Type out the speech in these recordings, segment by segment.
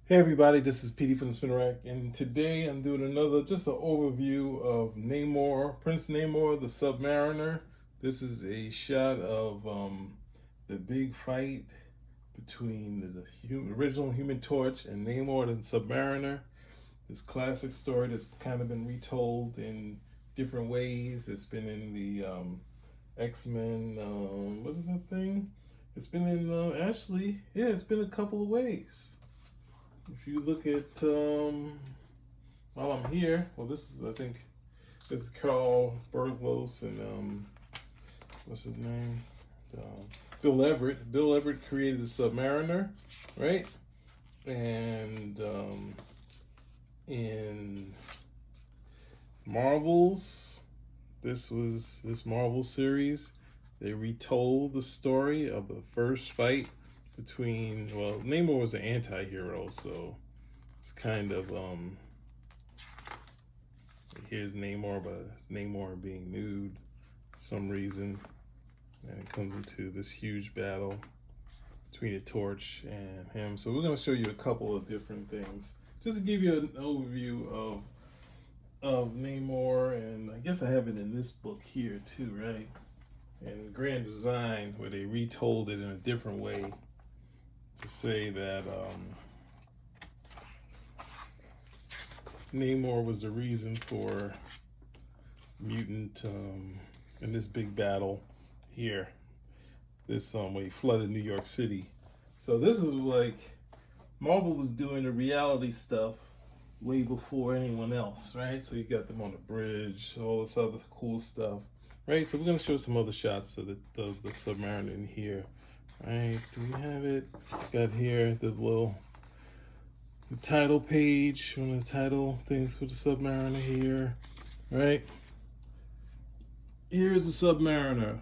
Hey everybody, this is Petey from the Spinner Rack, and today I'm doing just an overview of Namor, Prince Namor, the Submariner. This is a shot of the big fight between original Human Torch and Namor the Submariner. This classic story that's kind of been retold in different ways. It's been in the X-Men, what is that thing? It's been in, it's been a couple of ways. If you look at while I'm here, well, this is Carl Burgos and what's his name? Bill Everett. Bill Everett created the Submariner, right? And in Marvel's, this Marvel series. They retold the story of the first fight between, well, Namor was an anti-hero, so it's kind of here's Namor, but it's Namor being nude for some reason, and it comes into this huge battle between the Torch and him. So we're going to show you a couple of different things just to give you an overview of Namor, and I guess I have it in this book here too, right? And Grand Design, where they retold it in a different way to say that Namor was the reason for mutant in this big battle here. This way he flooded New York City. So this is like Marvel was doing the reality stuff way before anyone else, right? So you got them on the bridge, all this other cool stuff, right? So we're gonna show some other shots of the Submariner in here, right? Do we have it? Got here the title page, one of the title things for the Submariner here, right? Here's the Submariner,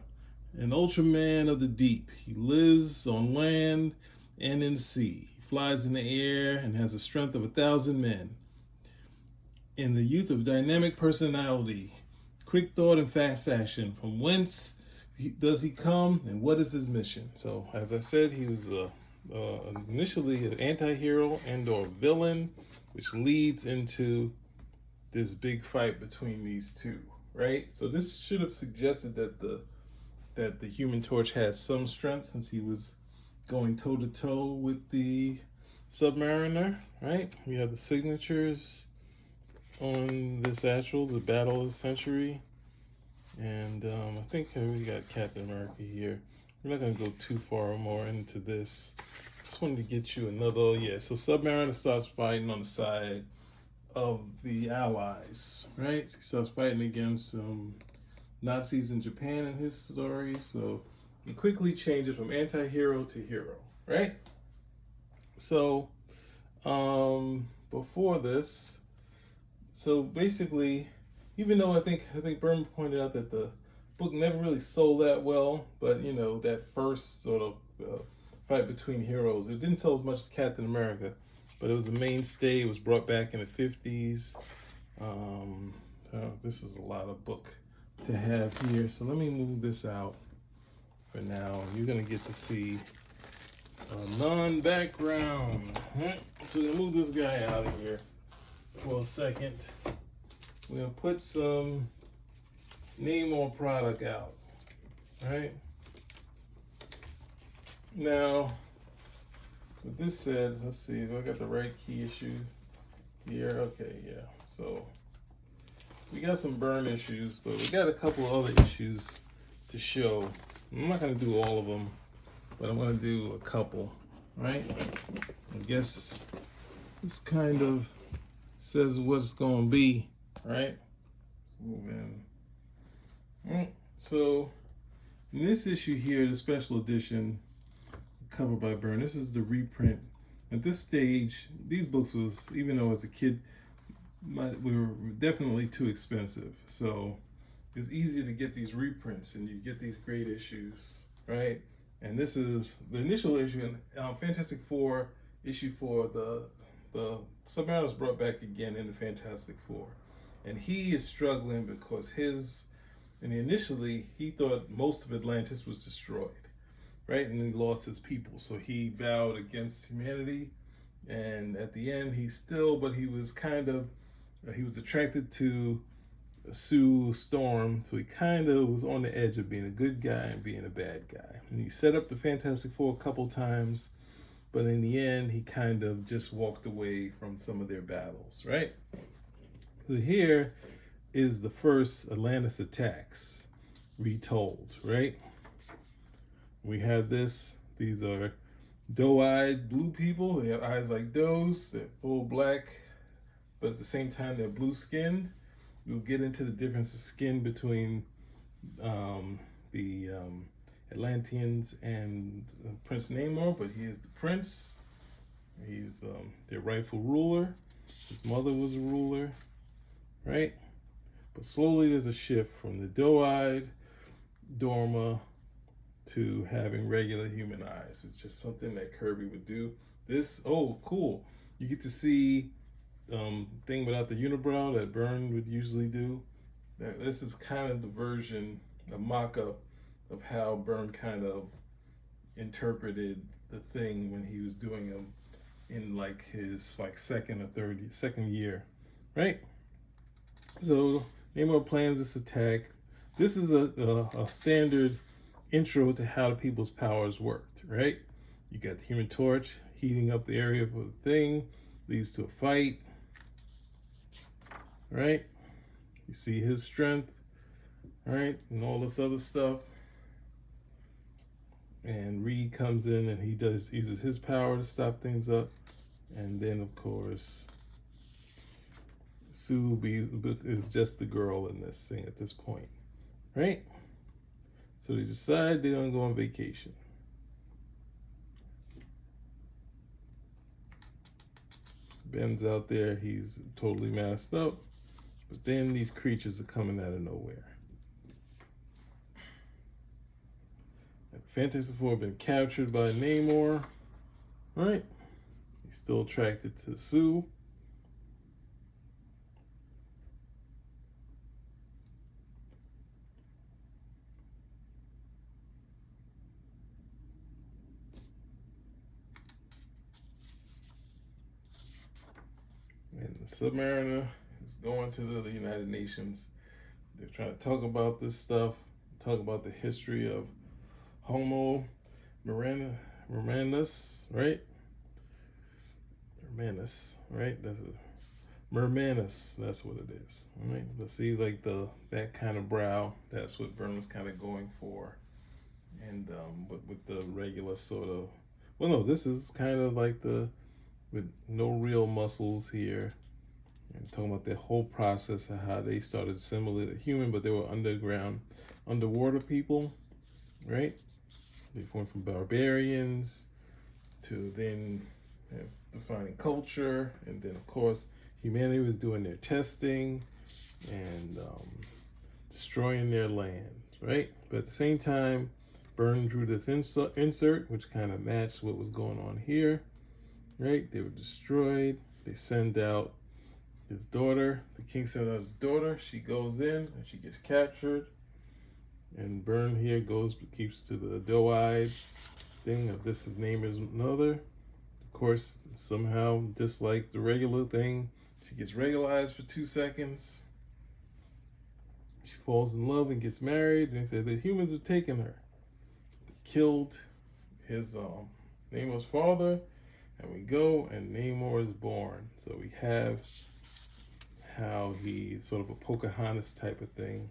an Ultraman of the deep. He lives on land and in the sea. He flies in the air and has the strength of 1,000 men. In the youth of dynamic personality, quick thought and fast action. From whence does he come and what is his mission? So, as I said, he was initially an anti-hero and or villain, which leads into this big fight between these two, right? So this should have suggested that the Human Torch had some strength since he was going toe to toe with the Submariner, right? We have the signatures on this actual, the Battle of the Century, and I think we got Captain America here. We're not gonna go too far more into this. Just wanted to get you another, yeah. So Submariner starts fighting on the side of the Allies, right? He starts fighting against Nazis in Japan in his story. So he quickly changes from anti-hero to hero, right? So before this, so basically, even though I think Berman pointed out that the book never really sold that well, but you know that first sort of fight between heroes, it didn't sell as much as Captain America, but it was a mainstay. It was brought back in the 50s. This is a lot of book to have here, so let me move this out for now. You're gonna get to see a non-background. So we're gonna move this guy out of here for a second. We're gonna put some Namor product out. Right? Now, with this said, let's see, do I got the right key issue here? Okay, yeah. So we got some burn issues, but we got a couple other issues to show. I'm not gonna do all of them, but I'm gonna do a couple, right? I guess this kind of says what it's gonna be, right? Let's move in. So in this issue here, the special edition, covered by Byrne, this is the reprint. At this stage, these books was, even though as a kid, we were definitely too expensive. So it's easy to get these reprints and you get these great issues, right? And this is the initial issue in Fantastic Four, issue 4, the Submariner was brought back again in the Fantastic Four. And he is struggling because initially he thought most of Atlantis was destroyed, right? And he lost his people. So he vowed against humanity And at the end, but he was he was attracted to Sue Storm, so he kind of was on the edge of being a good guy and being a bad guy. And he set up the Fantastic Four a couple times, but in the end, he kind of just walked away from some of their battles, right? So here is the first Atlantis attacks retold, right? We have this. These are doe-eyed blue people. They have eyes like does. They're full black, but at the same time, they're blue-skinned. We'll get into the difference of skin between the Atlanteans and Prince Namor, but he is the prince. He's their rightful ruler. His mother was a ruler, right? But slowly there's a shift from the doe-eyed Dorma to having regular human eyes. It's just something that Kirby would do. Oh, cool. You get to see thing without the unibrow that Byrne would usually do. This is kind of the version, a mock-up of how Byrne kind of interpreted the thing when he was doing them in like his second year, right? So Namor plans this attack. This is a standard intro to how the people's powers worked, right? You got the Human Torch heating up the area for the thing, leads to a fight, right? You see his strength, right? And all this other stuff. And Reed comes in and he uses his power to stop things up. And then, of course, Sue is just the girl in this thing at this point, right? So they decide they're gonna go on vacation. Ben's out there, he's totally masked up, but then these creatures are coming out of nowhere. And Fantastic Four have been captured by Namor, right? He's still attracted to Sue. And the Submariner is going to the United Nations. They're trying to talk about this stuff, talk about the history of Homo Mermanus, right? Mermanus, right? That's Mermanus, that's what it is. All right, let's see, like that kind of brow. That's what Byrne was kind of going for, and with the regular sort of. Well, no, this is kind of like with no real muscles here. And talking about the whole process of how they started similar to human, but they were underwater people, right? They went from barbarians to then defining culture, and then of course humanity was doing their testing and destroying their land, right? But at the same time, Byrne drew this insert, which kind of matched what was going on here, right? They were destroyed. They send out his daughter. The king sends out his daughter. She goes in and she gets captured. And Byrne here keeps to the doe-eyed thing of his name is another. Of course, somehow, just like the regular thing, she gets regularized for 2 seconds. She falls in love and gets married. And they say the humans have taken her. They killed his Namor's father. And we go and Namor is born. So we have how he's sort of a Pocahontas type of thing.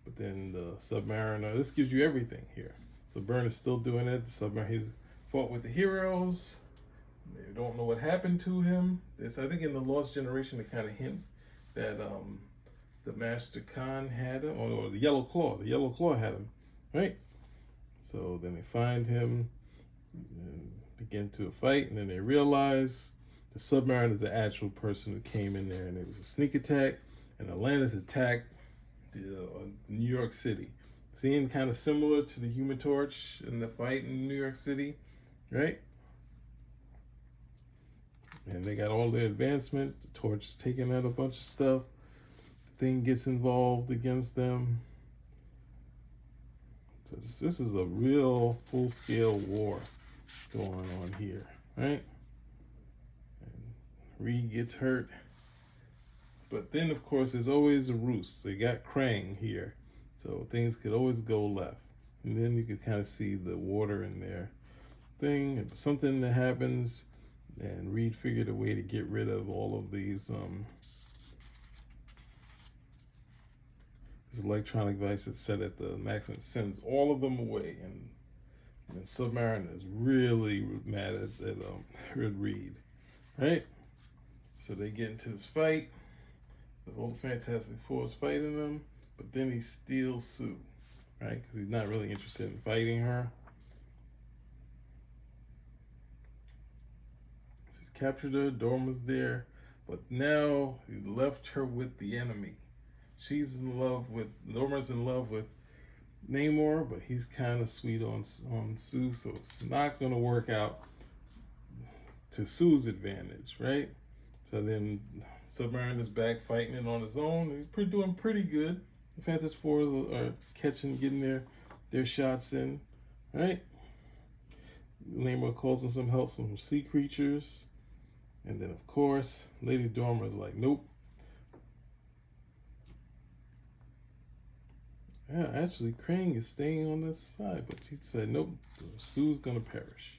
But then the Submariner, this gives you everything here. So Byrne is still doing it. The Submariner, he's fought with the heroes. They don't know what happened to him. I think in the Lost Generation, they kind of hint that the Master Khan had him, or the Yellow Claw. The Yellow Claw had him, right? So then they find him and begin to a fight, and then they realize the Submariner is the actual person who came in there, and it was a sneak attack, and Atlantis attacked New York City. Seeing kind of similar to the Human Torch in the fight in New York City, right? And they got all their advancement. The Torch is taking out a bunch of stuff. The Thing gets involved against them. So this is a real full-scale war going on here, right? Reed gets hurt. But then, of course, there's always a ruse. They got Krang here, so things could always go left. And then you could kind of see the water in their thing. If something that happens, and Reed figured a way to get rid of all of these this electronic device that's set at the maximum. It sends all of them away, and Submariner is really mad at Reed, right? So they get into this fight. The whole Fantastic Four is fighting them, but then he steals Sue, right? Because he's not really interested in fighting her. So he's captured her. Dorma's there, but now he left her with the enemy. She's in love with Dorma's in love with Namor, but he's kind of sweet on Sue, so it's not going to work out to Sue's advantage, right? So then Submariner's back fighting it on his own. He's doing pretty good. The Fantastic Four are getting their shots in, right? Namor calls in some help from sea creatures, and then of course Lady Dormer is like, nope. Yeah, actually, Krang is staying on this side, but she said, nope, Sue's gonna perish.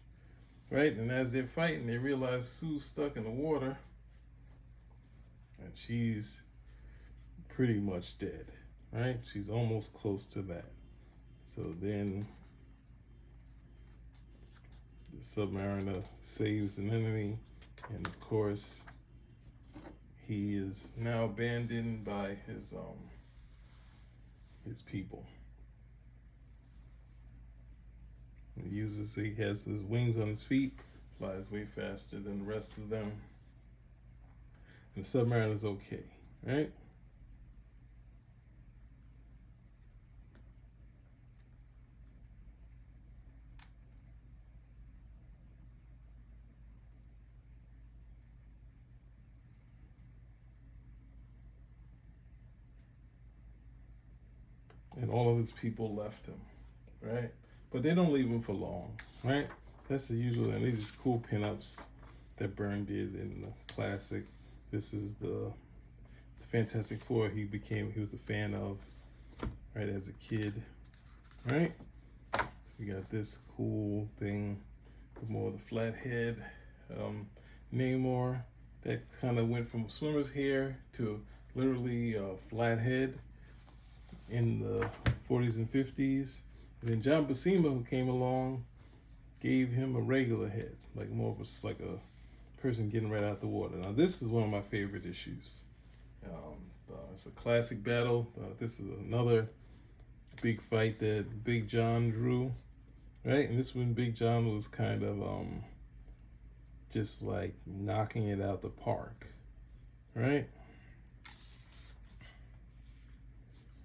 Right? And as they're fighting, they realize Sue's stuck in the water, and she's pretty much dead. Right? She's almost close to that. So then the Submariner saves an enemy, and of course, he is now abandoned by his people. He has his wings on his feet, flies way faster than the rest of them. And the Submariner is okay, right? And all of his people left him, right? But they don't leave him for long, right? That's the usual, and these cool pinups that Byrne did in the classic. This is the Fantastic Four he was a fan of, right, as a kid, right? We got this cool thing with more of the flat head. Namor, that kind of went from swimmer's hair to literally a flat head in the 40s and 50s. And then John Buscema, who came along, gave him a regular head, like more of like a person getting right out the water. Now this is one of my favorite issues. It's a classic battle. This is another big fight that Big John drew, right? And this one, Big John was kind of just like knocking it out the park, right?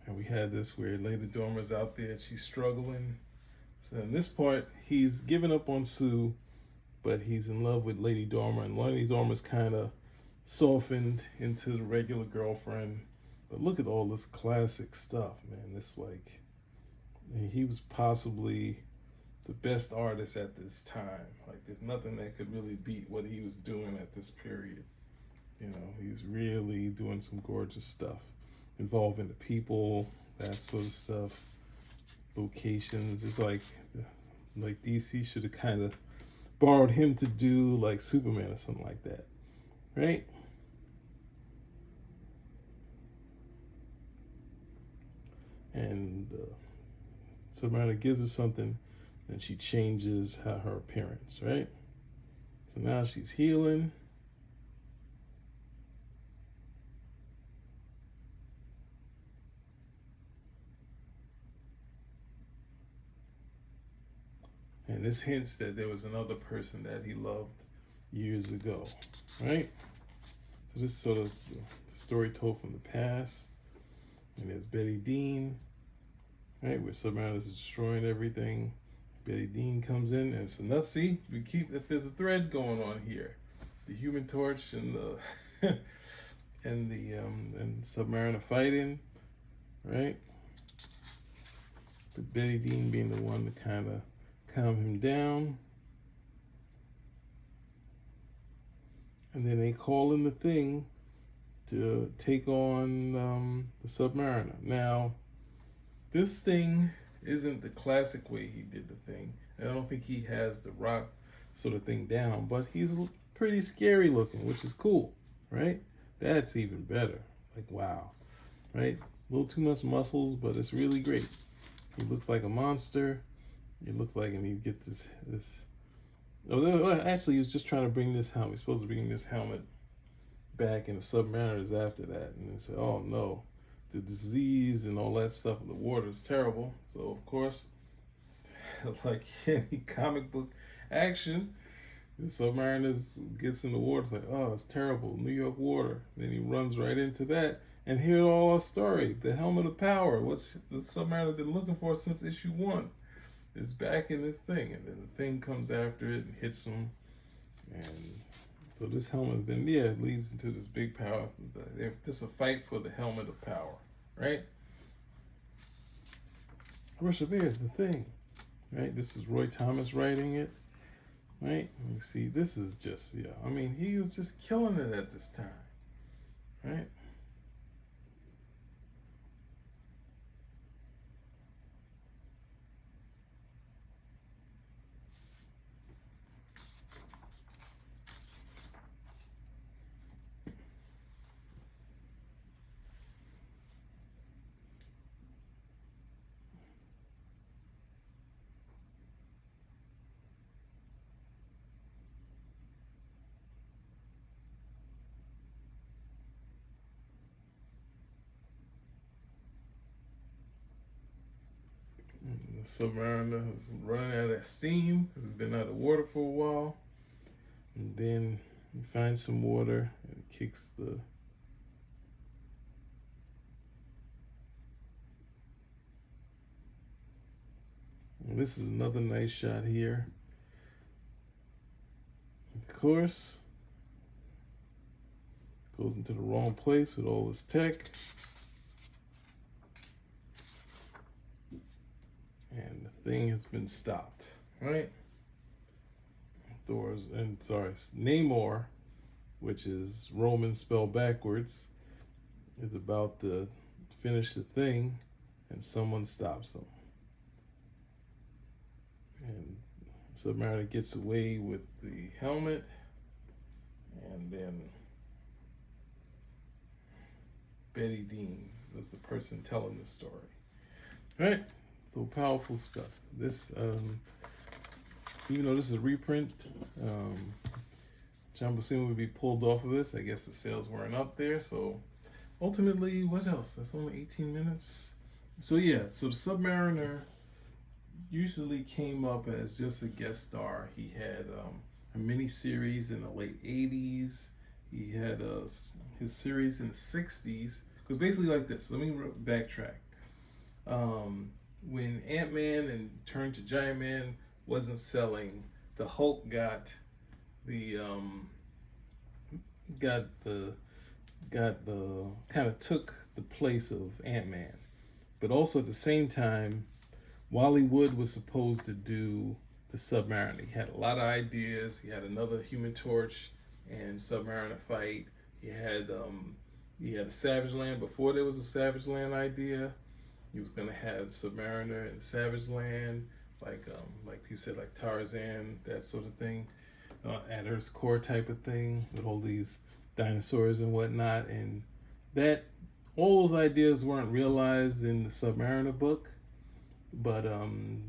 And we had this where Lady Dormer's out there and she's struggling. So in this part, he's given up on Sue, but he's in love with Lady Dormer, and Lady Dormer's kind of softened into the regular girlfriend. But look at all this classic stuff, man. It's like, he was possibly the best artist at this time. Like, there's nothing that could really beat what he was doing at this period. You know, he was really doing some gorgeous stuff involving the people, that sort of stuff, locations. It's like DC should have kind of borrowed him to do like Superman or something like that, right? And Submariner gives her something, and she changes her appearance, right? So now she's healing. And this hints that there was another person that he loved years ago, right? So this is sort of the story told from the past. And there's Betty Dean, right? Where Submariner is destroying everything. Betty Dean comes in, and so now see, there's a thread going on here. The Human Torch and the and Submariner fighting, right? But Betty Dean being the one to kind of calm him down. And then they call in the Thing to take on the Submariner. Now, this Thing isn't the classic way he did the Thing. I don't think he has the Rock sort of thing down, but he's pretty scary looking, which is cool, right? That's even better. Like, wow, right? A little too much muscles, but it's really great. He looks like a monster. He looks like, and he gets this. Oh, actually, he was just trying to bring this helmet. He's supposed to bring this helmet back, and the Submariners after that, and they said, "Oh no, the disease and all that stuff in the water is terrible." So of course, like any comic book action, the Submariner gets in the water. It's like, oh, it's terrible, New York water. Then he runs right into that, and here's all our story: the helmet of power. What's the Submariner been looking for since issue 1? Is back in this Thing, and then the Thing comes after it and hits him, and so this helmet then leads into this big power. There's just a fight for the helmet of power, right? Russia Bear is the Thing, right? This is Roy Thomas writing it, right? You see, this is just I mean, he was just killing it at this time, right? The Submariner is running out of steam because it's been out of water for a while. And then he finds some water and kicks the. And this is another nice shot here. Of course, goes into the wrong place with all this tech. And the Thing has been stopped, right? Namor, which is Roman spelled backwards, is about to finish the Thing, and someone stops him. And Submariner gets away with the helmet, and then Betty Dean was the person telling the story. Right? So powerful stuff. This, even though this is a reprint, John Buscema would be pulled off of this. I guess the sales weren't up there. So ultimately, what else? That's only 18 minutes. So yeah, so the Submariner usually came up as just a guest star. He had a mini series in the late 80s. He had his series in the 60s. Because basically like this. Let me backtrack. When Ant-Man and Turn to Giant Man wasn't selling, the Hulk got the kind of took the place of Ant-Man. But also at the same time, Wally Wood was supposed to do the Submariner. He had a lot of ideas. He had another Human Torch and Submariner fight. He had a Savage Land before there was a Savage Land idea. He was gonna have Submariner and Savage Land, like you said, like Tarzan, that sort of thing, at Earth's core type of thing, with all these dinosaurs and whatnot. And that all those ideas weren't realized in the Submariner book, but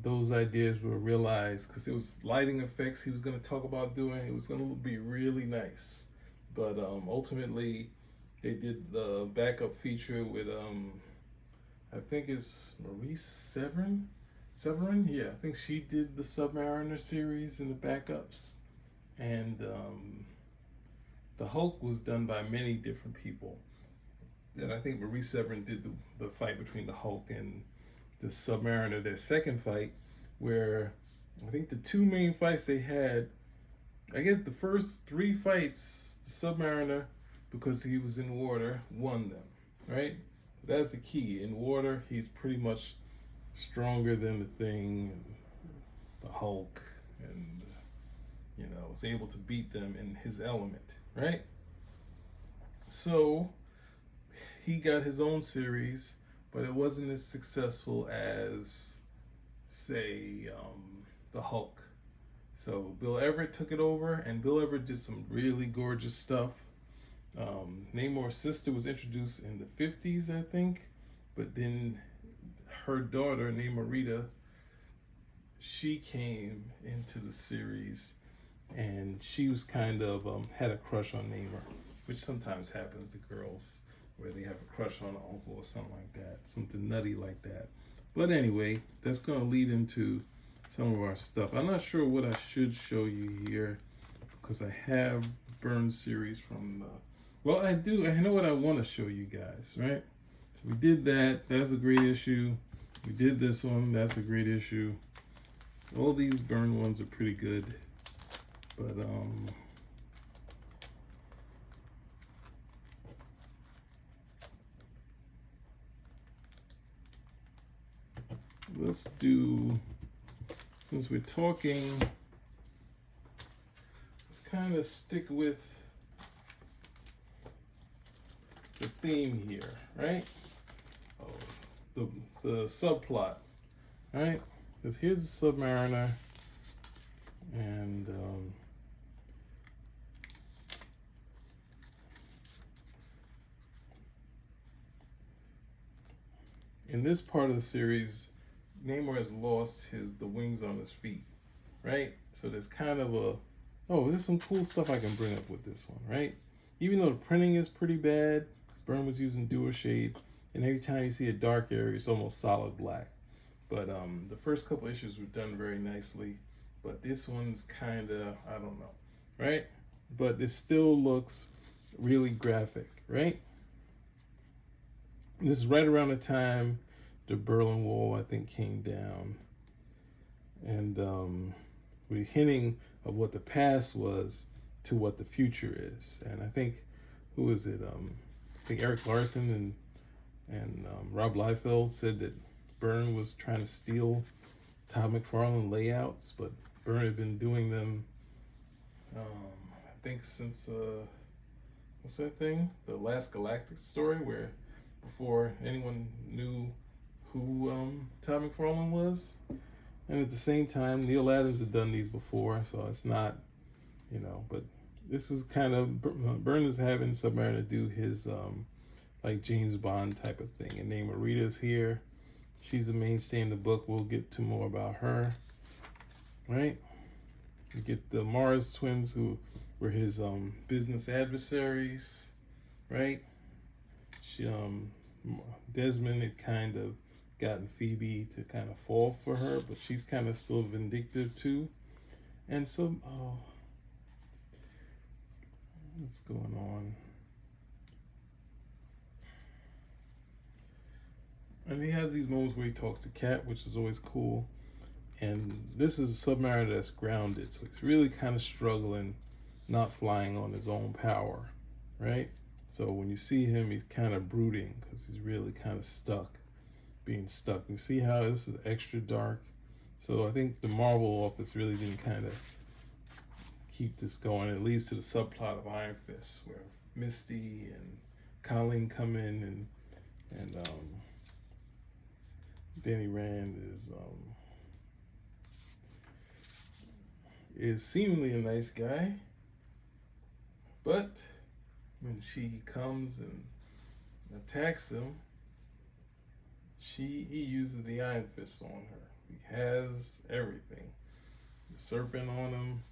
those ideas were realized because it was lighting effects he was going to talk about doing. It was going to be really nice, but ultimately they did the backup feature with I think it's Marie Severin. Yeah, I think she did the Submariner series in the backups, and the Hulk was done by many different people. And I think Marie Severin did the fight between the Hulk and the Submariner, their second fight, where I think the two main fights they had, I guess the first three fights, the Submariner, because he was in water, won them, right? So that's the key. In water, he's pretty much stronger than the Thing, and the Hulk, and was able to beat them in his element. right? So he got his own series, but it wasn't as successful as, say, the Hulk. So Bill Everett took it over, and Bill Everett did some really gorgeous stuff. Namor's sister was introduced in the 50s, I think, but then her daughter, Namorita, she came into the series, and she was kind of had a crush on Namor, which sometimes happens to girls, where they have a crush on an uncle or something like that, something nutty like that. But anyway, that's going to lead into some of our stuff. I'm not sure what I should show you here, because I have Burn series from the. Well, I do. I know what I want to show you guys, right? So we did that. That's a great issue. We did this one. That's a great issue. All these Burn ones are pretty good, but let's do. Since we're talking, let's kind of stick with the theme here, right? Oh, the subplot, right? Because here's the Submariner, and in this part of the series, Namor has lost the wings on his feet, right? So there's kind of there's some cool stuff I can bring up with this one, right? Even though the printing is pretty bad, because Byrne was using dual shade, and every time you see a dark area, it's almost solid black. But the first couple issues were done very nicely, but this one's kind of, I don't know, right? But it still looks really graphic, right? This is right around the time the Berlin Wall, I think, came down, and we're hinting of what the past was to what the future is. And I think, who is it? I think Eric Larson and Rob Liefeld said that Byrne was trying to steal Todd McFarlane layouts, but Byrne had been doing them, I think, since what's that thing? The Last Galactic story, where before anyone knew who Todd McFarlane was. And at the same time, Neil Adams had done these before, so it's not, but this is kind of, Byrne is having Submariner do his, like James Bond type of thing. And Namorita's here. She's a mainstay in the book. We'll get to more about her, right? You get the Mars twins, who were his business adversaries, right? She, Desmond had kind of gotten Phoebe to kind of fall for her, but she's kind of still vindictive too. And so, what's going on? And he has these moments where he talks to Cat, which is always cool. And this is a Submariner that's grounded, so he's really kind of struggling, not flying on his own power, right? So when you see him, he's kind of brooding, because he's really kind of stuck, being stuck. You see how this is extra dark? So I think the Marvel office really didn't kind of keep this going. It leads to the subplot of Iron Fist, where Misty and Colleen come in, and Danny Rand is seemingly a nice guy, but when she comes and attacks him, he uses the Iron Fist on her. He has everything, the serpent on him,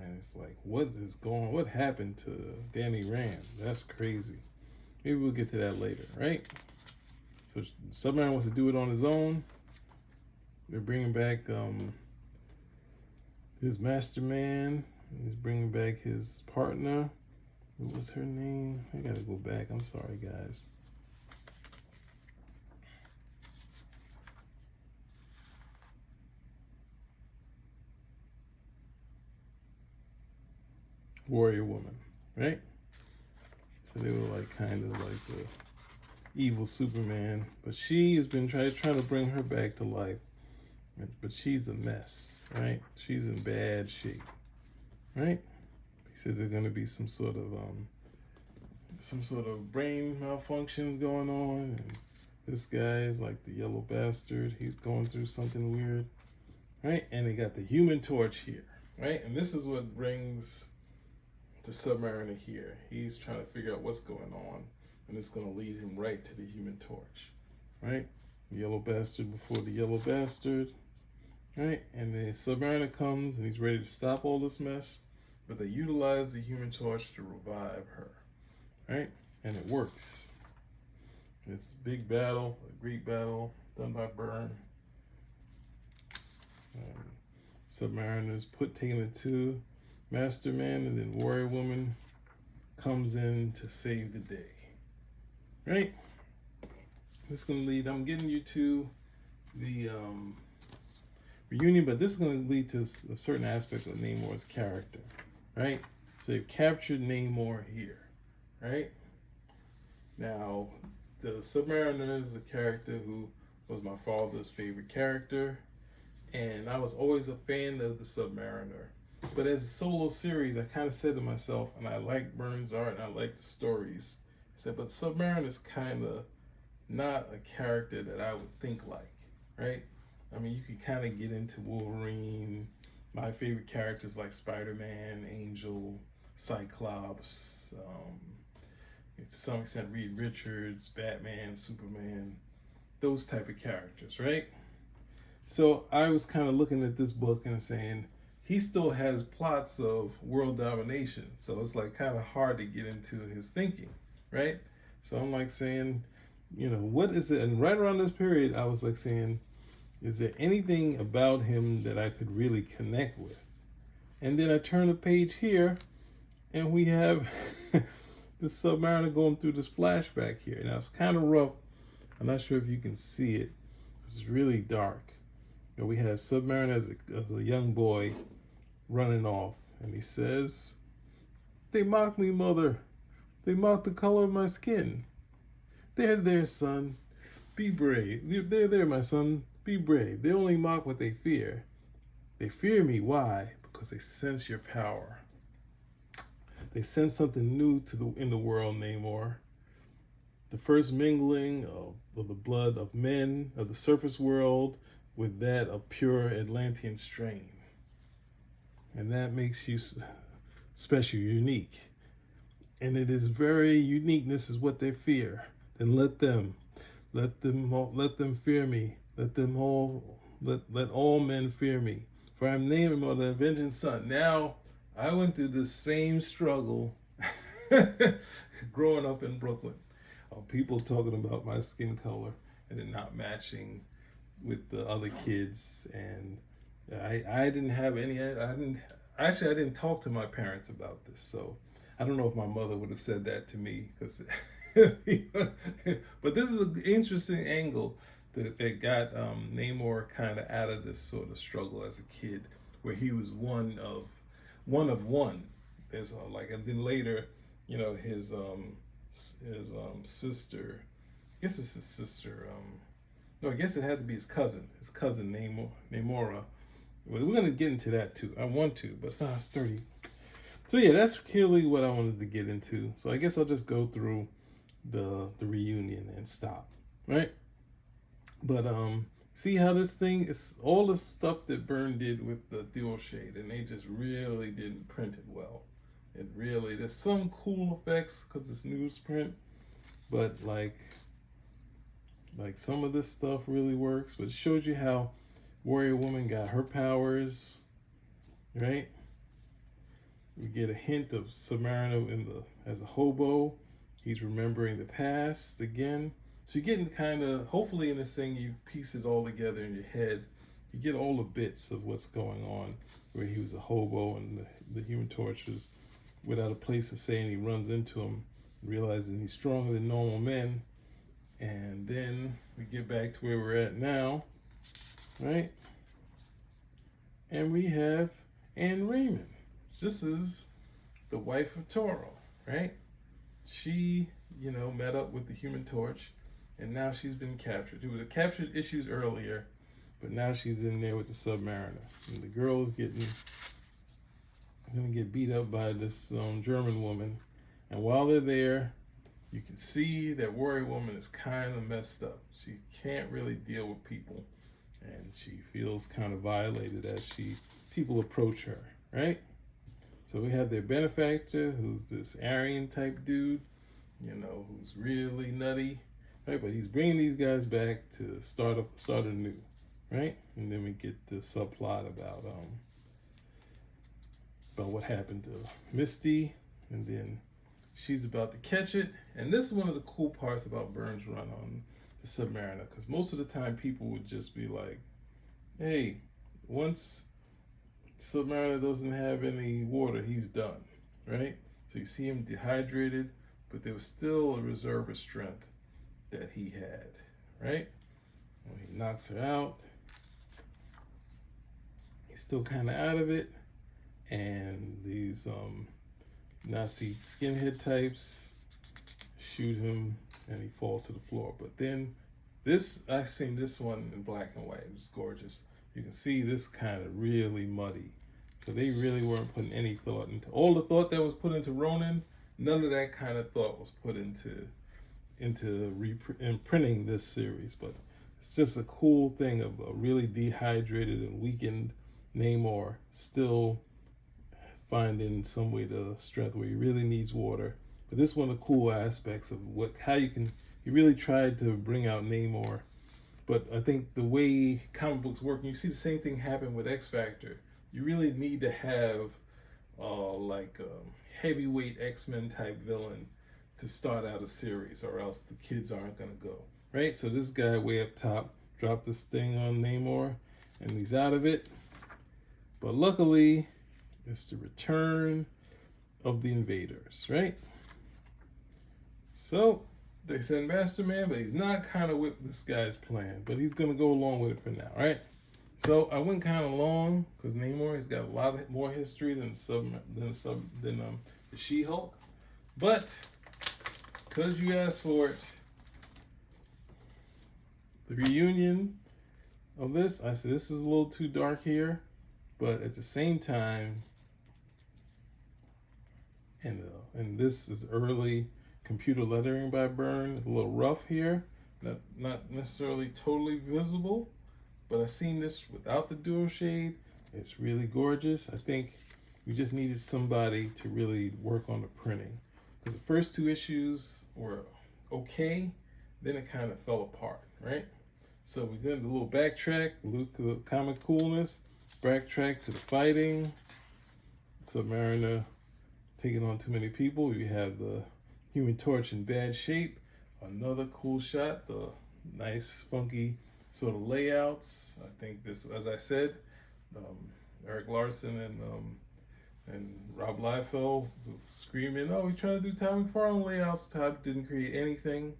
and it's like, what happened to Danny Rand? That's crazy. Maybe we'll get to that later, right? So Submariner wants to do it on his own. They're bringing back his master man. He's bringing back his partner. What was her name? I gotta go back. I'm sorry, guys. Warrior Woman, right? So they were like kind of like the evil Superman, but she has been trying to bring her back to life, but she's a mess, right? She's in bad shape, right? said there's going to be some sort of brain malfunctions going on, and this guy is like the yellow bastard. He's going through something weird, right? And they got the Human Torch here, right? And this is what brings the Submariner here. He's trying to figure out what's going on, and it's going to lead him right to the Human Torch, right? The yellow bastard before the yellow bastard, right? And the Submariner comes, and he's ready to stop all this mess, but they utilize the Human Torch to revive her, right? And it works. It's a big battle, a Greek battle done by Byrne. Submariners taking it to Master Man, and then Warrior Woman comes in to save the day, right? This is going to lead, I'm getting you to the reunion, but this is going to lead to a certain aspect of Namor's character, right? So they've captured Namor here, right? Now, the Submariner is a character who was my father's favorite character, and I was always a fan of the Submariner. But as a solo series, I kind of said to myself, and I like Byrne's art and I like the stories, I said, but the Submariner is kind of not a character that I would think like, right? I mean, you could kind of get into Wolverine, my favorite characters like Spider-Man, Angel, Cyclops, to some extent Reed Richards, Batman, Superman, those type of characters, right? So I was kind of looking at this book and saying, he still has plots of world domination. So it's like kind of hard to get into his thinking, right? So I'm like saying, you know, what is it? And right around this period, I was like saying, is there anything about him that I could really connect with? And then I turn the page here, and we have the Submariner going through this flashback here. Now it's kind of rough. I'm not sure if you can see it. It's really dark. And we have Submariner as a young boy running off, and he says, "They mock me, mother. They mock the color of my skin. There, son. Be brave. There, my son. Be brave. They only mock what they fear. They fear me. Why? Because they sense your power. They sense something new in the world, Namor. The first mingling of the blood of men of the surface world with that of pure Atlantean strain. And that makes you special, unique. And it is very uniqueness is what they fear. Then let them fear me. Let all men fear me. For I am Namor, the avenging son." Now, I went through the same struggle growing up in Brooklyn. People talking about my skin color and it not matching with the other kids, and I didn't have any. I didn't talk to my parents about this, so I don't know if my mother would have said that to me. Because, but this is an interesting angle that got Namor kind of out of this sort of struggle as a kid, where he was one of one. There's and then later, you know, his sister. I guess it's his sister. No, I guess it had to be his cousin Namora. Well, we're gonna get into that too. I want to, but it's not sturdy. So yeah, that's clearly what I wanted to get into. So I guess I'll just go through the reunion and stop, right? But see how this thing is all the stuff that Byrne did with the dual shade, and they just really didn't print it well. There's some cool effects because it's newsprint, but like some of this stuff really works. But it shows you how Warrior Woman got her powers, right? We get a hint of Submariner as a hobo. He's remembering the past again. So you're getting kind of, hopefully in this thing, you piece it all together in your head. You get all the bits of what's going on, where he was a hobo and the Human Torch was without a place to stay, and he runs into him, realizing he's stronger than normal men. And then we get back to where we're at now, right? And we have Anne Raymond. This is the wife of Toro, right? She, met up with the Human Torch, and now she's been captured. There was captured issues earlier, but now she's in there with the Submariner. And the girl is getting gonna get beat up by this German woman, and while they're there, you can see that Warrior Woman is kind of messed up. She can't really deal with people, and she feels kind of violated as people approach her, right? So we have their benefactor, who's this Aryan type dude, who's really nutty, right? But he's bringing these guys back to start anew, right? And then we get the subplot about what happened to Misty, and then she's about to catch it. And this is one of the cool parts about Byrne's run on the Submariner, because most of the time people would just be like, hey, once Submariner doesn't have any water, he's done, right? So you see him dehydrated, but there was still a reserve of strength that he had, right? When he knocks her out, he's still kind of out of it, and these Nazi skinhead types shoot him, and he falls to the floor. But then I've seen this one in black and white. It was gorgeous. You can see this kind of really muddy. So they really weren't putting any thought into all the thought that was put into Ronin. None of that kind of thought was put into imprinting this series. But it's just a cool thing of a really dehydrated and weakened Namor still finding some way to strength where he really needs water. But this is one of the cool aspects of he really tried to bring out Namor. But I think the way comic books work, and you see the same thing happen with X Factor, you really need to have like a heavyweight X-Men type villain to start out a series, or else the kids aren't going to go, right? So this guy way up top dropped this thing on Namor, and he's out of it. But luckily, it's the return of the invaders, right? So they send Master Man, but he's not kind of with this guy's plan, but he's gonna go along with it for now, right? So I went kind of long because Namor has got a lot more history than the She-Hulk, but because you asked for it, the reunion of this, I said this is a little too dark here, but at the same time, and this is early computer lettering by Byrne. It's a little rough here, not necessarily totally visible, but I've seen this without the dual shade. It's really gorgeous. I think we just needed somebody to really work on the printing, because the first two issues were okay, then it kind of fell apart, right? So we did a little backtrack, look at the comic coolness, backtrack to the fighting, Submariner taking on too many people. We have the Human Torch in bad shape. Another cool shot, the nice funky sort of layouts. I think this, as I said, Eric Larson and Rob Liefeld was screaming, "Oh, we're trying to do Todd McFarlane layouts." Todd didn't create anything.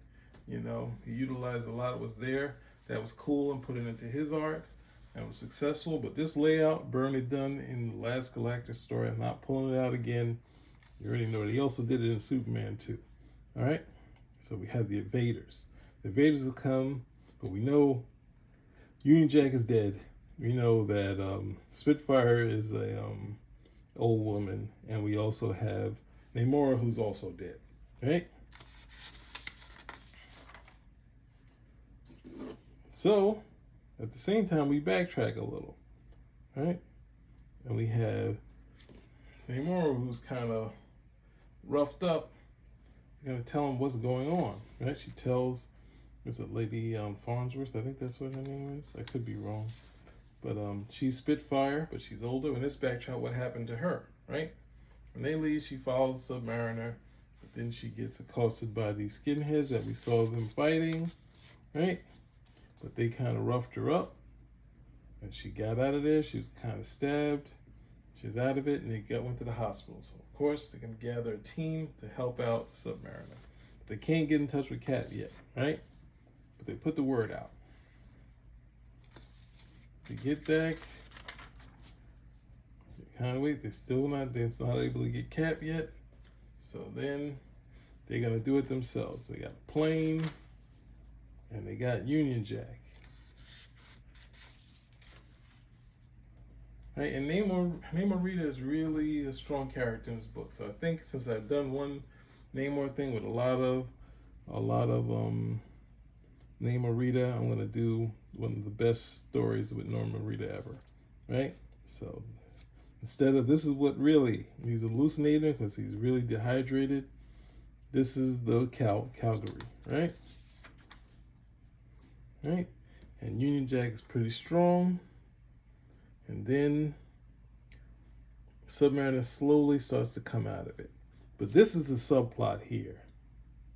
He utilized a lot of what's there that was cool and put it into his art and was successful. But this layout, Byrne had done in the last Galactus story. I'm not pulling it out again. You already know that he also did it in Superman 2. All right? So we have the invaders. The invaders will come, but we know Union Jack is dead. We know that Spitfire is a old woman, and we also have Namor, who's also dead. Right? So, at the same time, we backtrack a little. Right? And we have Namor, who's kind of roughed up. You're going to tell him what's going on, right? She tells, is it Lady Farnsworth? I think that's what her name is. I could be wrong. But she's Spitfire, but she's older. And this backtrack what happened to her, right? When they leave, she follows Submariner, but then she gets accosted by these skinheads that we saw them fighting, right? But they kind of roughed her up, and she got out of there. She was kind of stabbed. She's out of it, and they went to the hospital. So, of course, they're going to gather a team to help out the Submariner. But they can't get in touch with Cat yet, right? But they put the word out. They get back. They kind of wait. They're not able to get Cap yet. So then they're going to do it themselves. They got a plane, and they got Union Jack. right? And Namor Rita is really a strong character in this book. So I think since I've done one Namor thing with a lot of Namor Rita, I'm gonna do one of the best stories with Norma Rita ever, right? So instead of this is what really he's hallucinating because he's really dehydrated. This is the Calgary, right? Right, and Union Jack is pretty strong, and then Submariner slowly starts to come out of it. But this is a subplot here,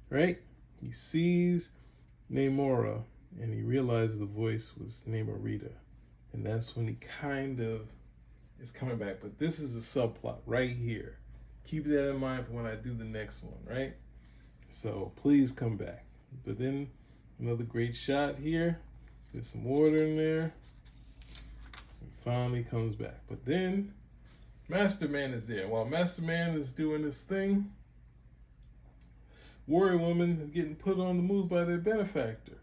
right? He sees Namora and he realizes the voice was Namorita. And that's when he kind of is coming back. But this is a subplot right here. Keep that in mind for when I do the next one, right? So please come back. But then another great shot here. Get some water in there. He finally comes back. But then Master Man is there. While Master Man is doing this thing, Warrior Woman is getting put on the move by their benefactor.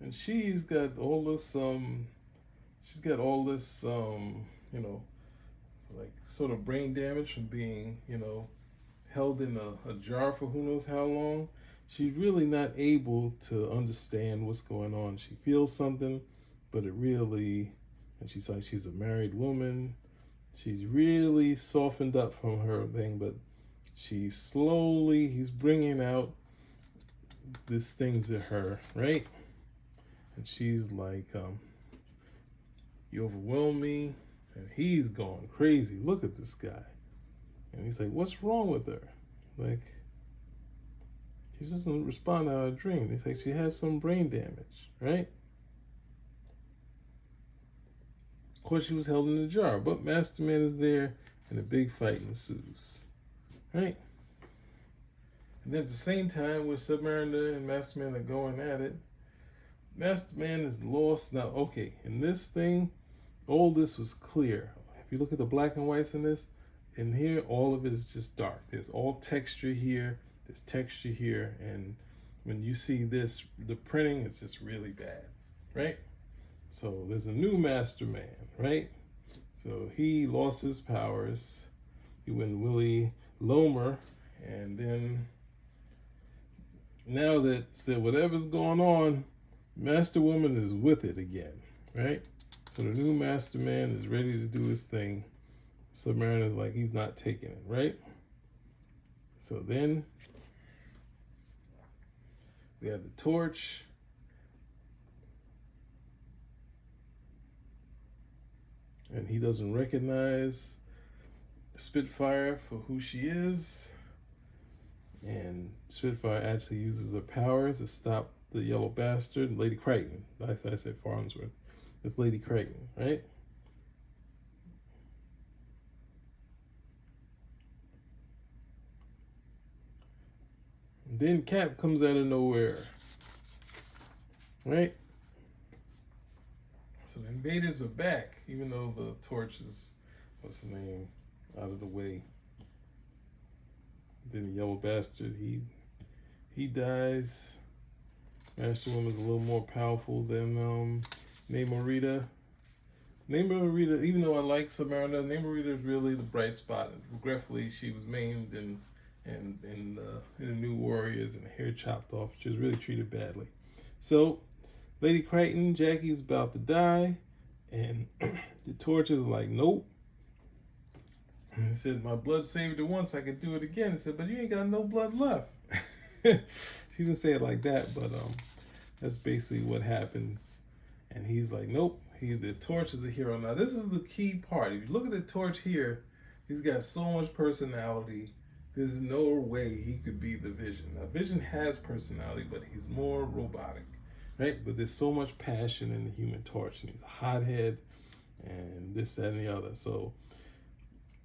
And she's got all this like sort of brain damage from being, held in a jar for who knows how long. She's really not able to understand what's going on. She feels something, but and she's like, she's a married woman. She's really softened up from her thing, but he's bringing out this thing to her, right? And she's like, you overwhelm me. And he's going crazy. Look at this guy. And he's like, what's wrong with her? Like, she doesn't respond to our dream. They say she has some brain damage, right? Of course, she was held in a jar, but Master Man is there, and a big fight ensues, right? And then at the same time, where Submariner and Master Man are going at it, Master Man is lost. Now, okay, in this thing, all this was clear. If you look at the black and whites in this, in here, all of it is just dark. There's all texture here, there's texture here, and when you see this, the printing is just really bad, right? So there's a new Master Man, right? So he lost his powers. He went Willie Lomer, and then now that whatever's going on, Master Woman is with it again, right? So the new Master Man is ready to do his thing. Submariner's like, he's not taking it, right? So then we have the torch. And he doesn't recognize Spitfire for who she is. And Spitfire actually uses her powers to stop the yellow bastard, Lady Crichton. I said Farnsworth. It's Lady Crichton, right? And then Cap comes out of nowhere, right? So the invaders are back, even though the torch is, what's the name, out of the way. Then the yellow bastard, he dies. Master Woman's a little more powerful than Namorita. Namorita, even though I like Submariner, Namorita is really the bright spot. Regretfully, she was maimed in the New Warriors and hair chopped off. She was really treated badly. So Lady Crichton, Jackie's about to die, and the torch is like, nope. And he said, my blood saved it once, I could do it again. He said, but you ain't got no blood left. She didn't say it like that, but that's basically what happens. And he's like, nope, the torch is a hero. Now this is the key part. If you look at the torch here, he's got so much personality. There's no way he could be the Vision. Now Vision has personality, but he's more robotic, right? But there's so much passion in the Human Torch, and he's a hothead, and this, that, and the other. So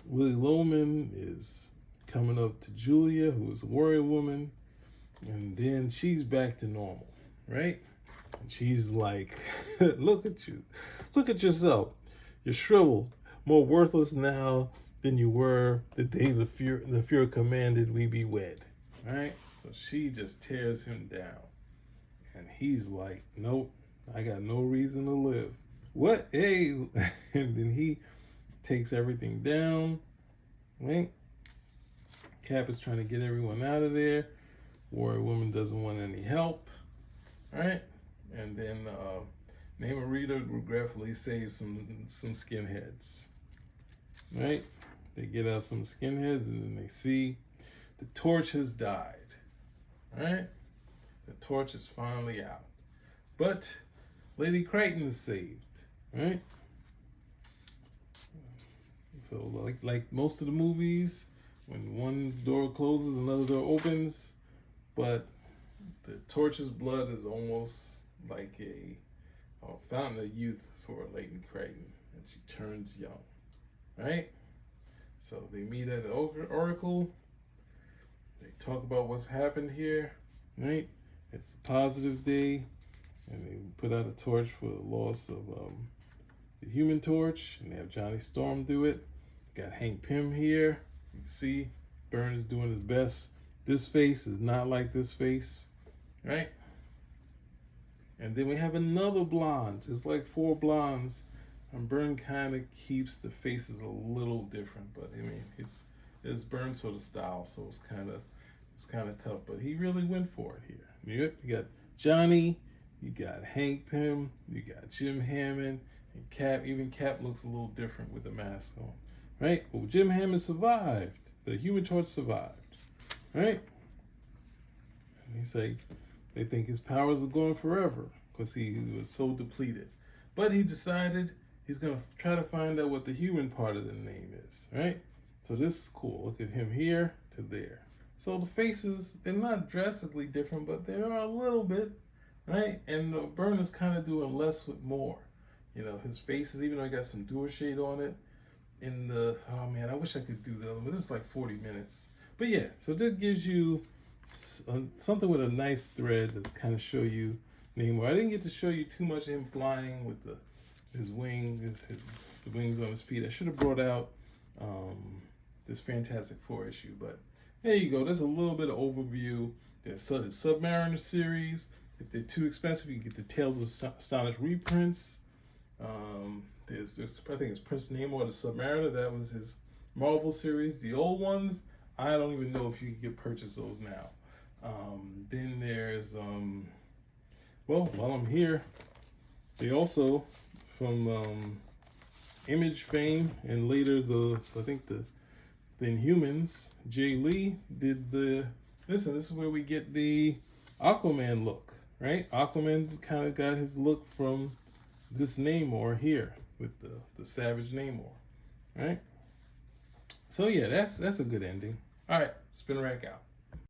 Willie Loman is coming up to Julia, who is a warrior woman, and then she's back to normal, right? And she's like, look at you. Look at yourself. You're shriveled, more worthless now than you were the day the Fuhrer commanded we be wed, right? So she just tears him down. And he's like, nope, I got no reason to live. What? Hey. And then he takes everything down, right? Cap is trying to get everyone out of there. Warrior Woman doesn't want any help, right? And then Namor regretfully saves some skinheads, right? They get out some skinheads, and then they see the Torch has died, right? The Torch is finally out, but Lady Crichton is saved, right? So like most of the movies, when one door closes, another door opens, but the Torch's blood is almost like a fountain of youth for Lady Crichton, and she turns young, right? So they meet at the Oracle. They talk about what's happened here, right? It's a positive day, and they put out a torch for the loss of the Human Torch, and they have Johnny Storm do it. Got Hank Pym here. You can see Byrne is doing his best. This face is not like this face, right? And then we have another blonde. It's like 4 blondes, and Byrne kind of keeps the faces a little different. But I mean, it's Byrne sort of style, so it's kind of tough. But he really went for it here. You got Johnny, you got Hank Pym, you got Jim Hammond, and Cap. Even Cap looks a little different with the mask on, right? Well, Jim Hammond survived. The Human Torch survived, right? And he's like, they think his powers are gone forever because he was so depleted. But he decided he's going to try to find out what the human part of the name is, right? So this is cool. Look at him here to there. So the faces, they're not drastically different, but they are a little bit, right? And Byrne is kind of doing less with more. You know, his faces, even though he got some dual shade on it, oh man, I wish I could do that, but this is like 40 minutes. But yeah, so that gives you something with a nice thread to kind of show you Namor. I didn't get to show you too much of him flying with his wings, the wings on his feet. I should have brought out this Fantastic Four issue, but there you go. There's a little bit of overview. There's the Submariner series. If they're too expensive, you can get the Tales of Astonish reprints. There's I think it's Prince Namor, the Submariner. That was his Marvel series. The old ones, I don't even know if you can purchase those now. Then there's well, while I'm here, they also from Image fame and later I think the Inhumans, Jay Lee did this is where we get the Aquaman look, right? Aquaman kind of got his look from this Namor here with the Savage Namor, right? So yeah, that's a good ending. All right, Spin Rack out.